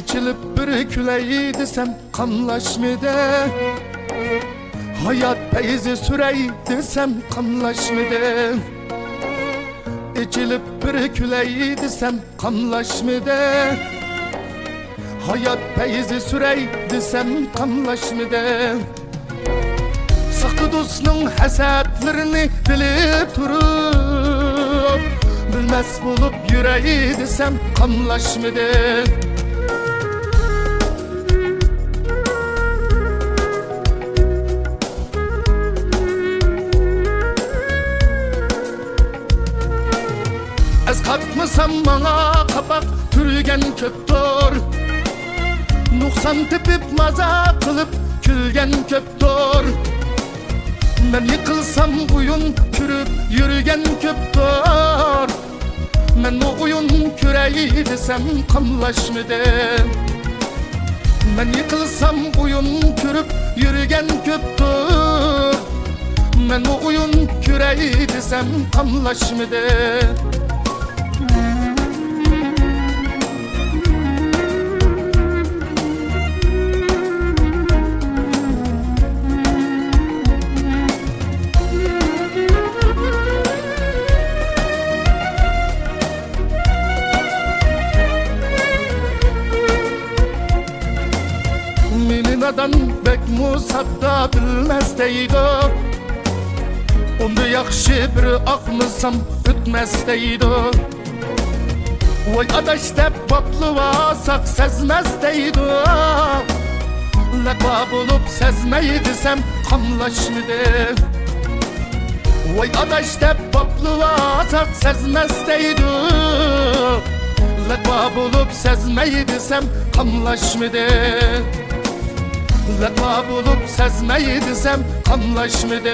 İçilip bir küley desem kanlaşmıdı. Hayat peyzi sürey desem kanlaşmıdı. İçilip bir küley desem kanlaşmıdı. Hayat peyzi sürey desem kanlaşmıdı. Sakı dostunun həsədlərini bilib turub, bilməz bulub yüreği desem kanlaşmıdı. Ez katmısam bana kapak türgen köptor. Nuqsan tepip maza kılıp külgen köptor. Ben yıkılsam uyun kürüp yürügen köptor. Ben o uyun küreği desem kanlaşmıdı. Ben yıkılsam uyun kürüp yürügen köptor. Ben o uyun küreği desem kanlaşmıdı. Adam bek musabda bilmez deydi. Onda yaxşı bir akmısam ütmez deydi. Vay adaş dep baklıvasak sezmez deydi. Lekva bulup sezmeyi desem kanlaşmıdı. Vay adaş dep baklıvasak sezmez deydi. Lekva bulup sezmeyi desem kanlaşmıdı. Lekva bulup sezmeyi desem kanlaşmıdı.